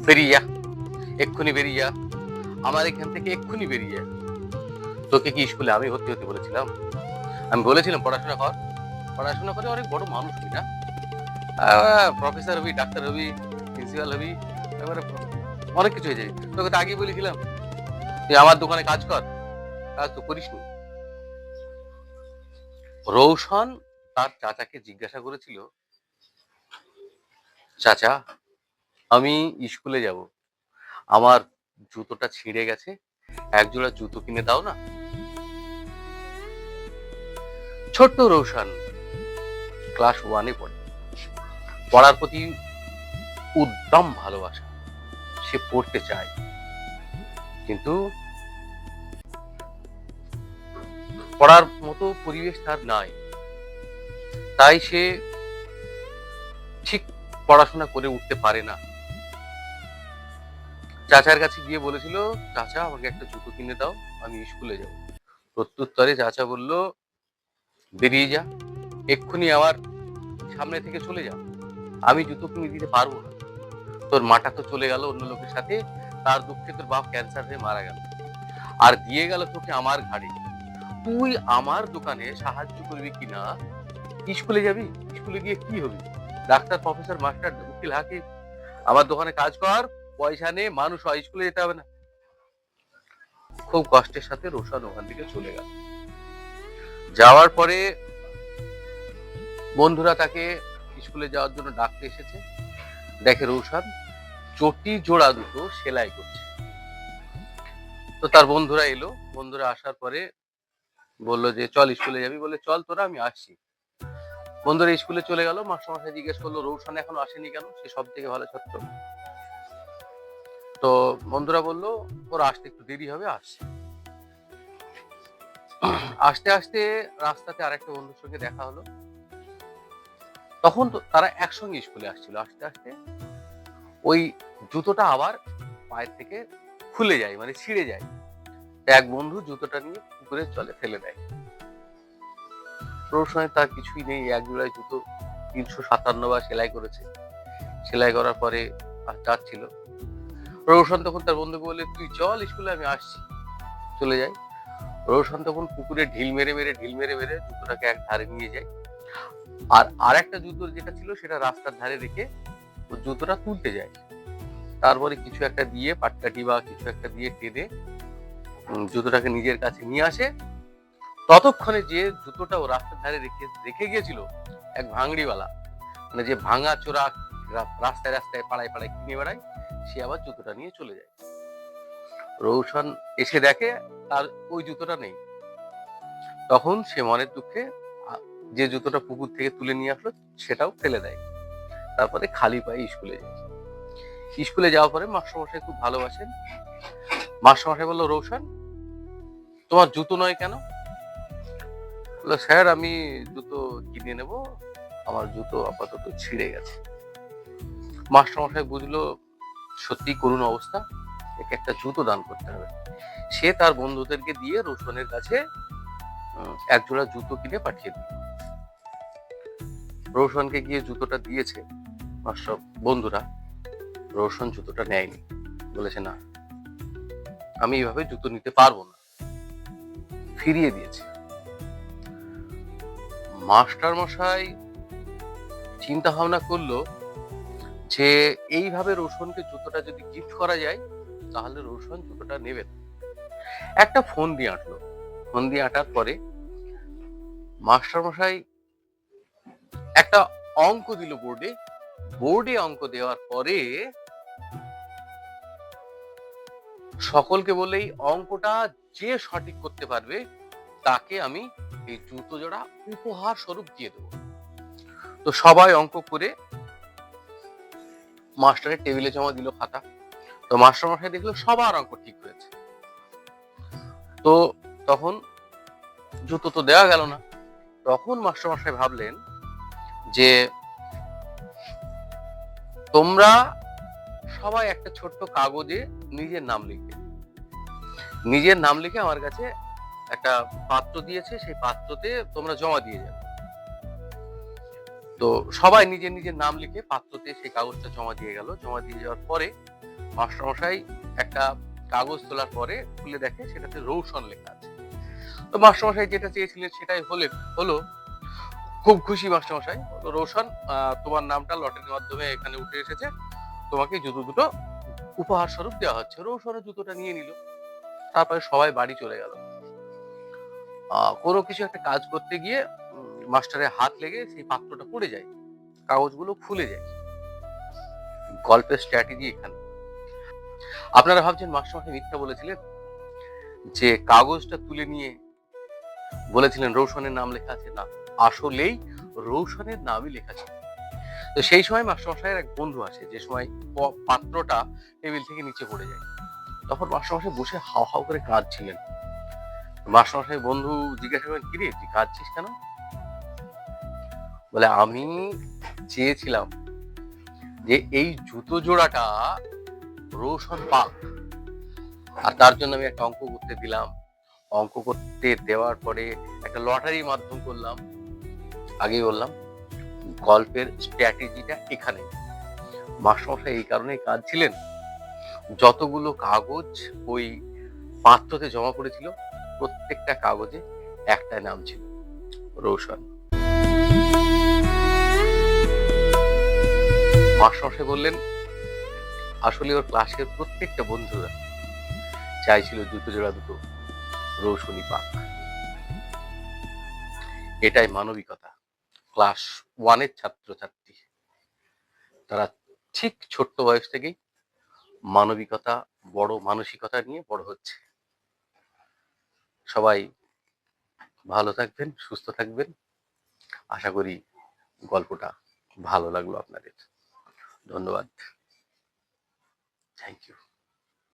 বেরিয়ে যা, এক্ষুনি বেরিয়ে যা, আমার এখান থেকে এক্ষুনি বেরিয়ে যা। তোকে কি স্কুলে আমি ভর্তি হতে বলেছিলাম? আমি বলেছিলাম পড়াশোনা কর, পড়াশোনা করে অনেক বড় মানুষ হবি না, প্রফেসর হবি, ডাক্তার হবি, প্রিন্সিপাল হবি, এবারে অনেক কিছু হয়ে যাবে। তোকে তো আগেই বলেছিলাম তুই আমার দোকানে কাজ কর, কাজ তো করিস নি। রৌশন তার চাচাকে জিজ্ঞাসা করেছিল, চাচা আমি স্কুলে যাব, আমার জুতোটা ছিঁড়ে গেছে, এক জোড়া জুতো কিনে দাও না। ছোট্ট রৌশন ক্লাস 1-এ পড়ে, পড়ার প্রতি উদ্দাম ভালোবাসা, সে পড়তে চায়, কিন্তু পড়ার মতো পরিবেশ তার নাই, তাই সে ঠিক পড়াশোনা করে উঠতে পারে না। চাচার কাছে গিয়ে বলেছিল, চাচা আমাকে একটা জুতো কিনে দাও, আমি স্কুলে যাব। প্রত্যুত্তরে চাচা বলল, বেরিয়ে যা, এক্ষুনি আমার সামনে থেকে চলে যা, আমি জুতো কিনে দিতে পারবো না। তোর মাটা তো চলে গেল অন্য লোকের সাথে, তার দুঃখে তোর বাপ ক্যান্সার হয়ে মারা গেল, আর দিয়ে গেল তোকে আমার ঘাড়ে। তুই আমার দোকানে সাহায্য করবি কিনা? স্কুলে যাবি, স্কুলে গিয়ে কি হবি? ডাক্তার, প্রফেসর, মাস্টার, উকিল, হাকিম। আমার দোকানে কাজ কর, পয়সা নে, মানুষ হয়, স্কুলে যেতে হবে না। খুব কষ্টের সাথে রোশন ওখান থেকে চলে গেল। যাওয়ার পরে বন্ধুরা তাকে স্কুলে যাওয়ার জন্য ডাকতে এসেছে, দেখে রোশন চটি জোড়া দুটো সেলাই করছে। তো তার বন্ধুরা এলো, বন্ধুরা আসার পরে বললো যে চল স্কুলে যাবি, বলে চল তোরা, আমি আসছি। বন্ধুরা স্কুলে চলে গেল। মাস্টারমশাই জিজ্ঞেস করলো, রৌশন এখনো আসেনি কেন? সে সব থেকে ভালো ছাত্র। তো বন্ধুরা বললো ওর আসতে একটু দেরি হবে, আসছে। আসতে আসতে রাস্তাতে আরেকটা বন্ধুর সঙ্গে দেখা হলো। তখন তো তারা একসঙ্গে স্কুলে আসছিল। আসতে আসতে ওই জুতোটা আবার পায়ের থেকে খুলে যায়, মানে ছিঁড়ে যায়। এক বন্ধু জুতোটা নিয়ে পুকুরে জলে ফেলে দেয়। রৌশনের তার কিছুই নেই, এক জোড়ায় জুতো 357 বার সেলাই করেছে। সেলাই করার পরে যাচ্ছিল। রৌশন তখন তার বন্ধুকে বলে, তুই চল স্কুলে, আমি আসছি, চলে যাই। রৌশন তখন পুকুরে ঢিল মেরে মেরে জুতোটাকে এক ধারে নিয়ে যায়, আর আরেকটা জুতো যেটা ছিল সেটা রাস্তার ধারে রেখে ও জুতোটা তুলতে যায়। তারপরে কিছু একটা দিয়ে, পাটকাঠি বা কিছু একটা দিয়ে টেনে জুতোটাকে নিজের কাছে নিয়ে আসে। ততক্ষণে যে জুতোটা ও রাস্তার ধারে রেখে গিয়েছিল, এক ভাঙড়িওয়ালা, মানে যে ভাঙা চোরা রাস্তায় রাস্তায় পাড়ায় পাড়ায় কিনে বেড়ায়, সে আবার জুতোটা নিয়ে চলে যায়। রৌশন এসে দেখে তার ওই জুতোটা নেই। তখন সে মনের দুঃখে যে জুতোটা পুকুর থেকে তুলে নিয়ে আসলো সেটাও ফেলে দেয়। তারপরে খালি পায়ে স্কুলে যায়। স্কুলে যাওয়ার পরে মাস্টারমশাই খুব ভালোবাসেন। মাস্টারমশাই বললো, রৌশন তোমার জুতো নয় কেন? বললো, স্যার আমি জুতো কিনে নেব, আমার জুতো আপাতত ছিঁড়ে গেছে। মাস্টারমশাই বুঝলো সত্যি করুণ অবস্থা, একে একটা জুতো দান করতে হবে। সে তার বন্ধুদেরকে দিয়ে রৌশনের কাছে এক জোড়া জুতো কিনে পাঠিয়ে দিল। রৌশনকে গিয়ে জুতোটা দিয়েছে মাস্টার বন্ধুরা, রৌশন জুতোটা নেয়নি, বলেছে না, আমি এইভাবে জুতো নিতে পারবো না, ফিরিয়ে দিয়েছে। মাস্টার মশাই চিন্তা ভাবনা করলো যে এইভাবে রৌশনকে জুতোটা যদি গিফট করা যায় তাহলে রৌশন জুতোটা নেবে না। একটা ফোন দিয়ে আঁটলো। ফোন দিয়ে আঁটার পরে মাস্টার মশাই একটা অঙ্ক দিল বোর্ডে। বোর্ডে অঙ্ক দেওয়ার পরে সকলকে বলে, এই অঙ্কটা যে সঠিক করতে পারবে তাকে আমি এই জুতো জোড়া উপহার স্বরূপ দিয়ে দেবো। তো সবাই অঙ্ক করে মাস্টারের টেবিলে জমা দিল খাতা। তো মাস্টার মশাই দেখলো সবার অঙ্ক ঠিক হয়েছে। তো তখন জুতো তো দেওয়া গেল না। তখন মাস্টার মশাই ভাবলেন যে তোমরা সবাই একটা ছোট্ট কাগজে নিজের নাম লিখবে। নিজের নাম লিখে আমার কাছে একটা পাত্র দিয়েছে, সেই পাত্রতে তোমরা জমা দিয়ে যাবে। তো সবাই নিজের নিজের নাম লিখে পাত্রতে সেই কাগজটা জমা দিয়ে গেল। জমা দিয়ে যাওয়ার পরে মাস্টারমশাই একটা কাগজ তোলার পরে খুলে দেখে সেটাতে রৌশন লেখা আছে। তো মাস্টারমশাই যেটা চেয়েছিলেন সেটাই হলো। খুব খুশি মাস্টারমশাই। রৌশন, তোমার নামটা লটারির মাধ্যমে এখানে উঠে এসেছে, তোমাকে জুতো দুটো উপহার স্বরূপ দেওয়া হচ্ছে। রৌশনের জুতোটা নিয়ে নিল। তারপরে সবাই বাড়ি চলে গেল। কোনো কিছু একটা কাজ করতে গিয়ে মাস্টারের হাত লেগে সেই পাত্রটা পড়ে যায়, কাগজগুলো খুলে যায়। গল্পের স্ট্র্যাটেজি এখানে। আপনারা ভাবছেন মাস্টারমশাই মিথ্যা বলেছিলেন, যে কাগজটা তুলে নিয়ে বলেছিলেন রৌশনের নাম লেখা আছে? না, আসলেই রৌশনের নামই লেখা ছিল। তো সেই সময় মাস্টারমশাইয়ের এক বন্ধু আসে, যে সময় পাত্রটা টেবিল থেকে নিচে পড়ে যায়। তখন মাস্টারমশাই বসে হাও হাও করে কাঁদছিলেন। মাস্টারমশাই বন্ধু জিজ্ঞাসা করেন, কিরে তুই কাঁদছিস কেন? বলে, আমি চেয়েছিলাম যে এই জুতো জোড়াটা রৌশন পাক, আর তার জন্য আমি একটা অঙ্ক করতে দিলাম। অঙ্ক করতে দেওয়ার পরে একটা লটারি মাধ্যম করলাম। আগেই বললাম গল্পের স্ট্র্যাটেজিটা এখানে। মাস্টারমশাই এই কারণে কাঁদছিলেন, যতগুলো কাগজ ওই পাত্রতে জমা পড়েছিল প্রত্যেকটা কাগজে একটা নাম ছিল, রৌশন। মাস্টারমশাই বললেন, আসলে ওর ক্লাসের প্রত্যেকটা বন্ধুরা চাইছিল জুতো জোড়া দুটো রৌশনী পাক। এটাই মানবিকতা। ক্লাস 1-এর ছাত্রছাত্রী, তারা ঠিক ছোট্ট বয়স থেকেই মানবিকতা, বড় মানসিকতা নিয়ে বড় হচ্ছে। সবাই ভালো থাকবেন, সুস্থ থাকবেন। আশা করি গল্পটা ভালো লাগলো আপনাদের। ধন্যবাদ। Thank you.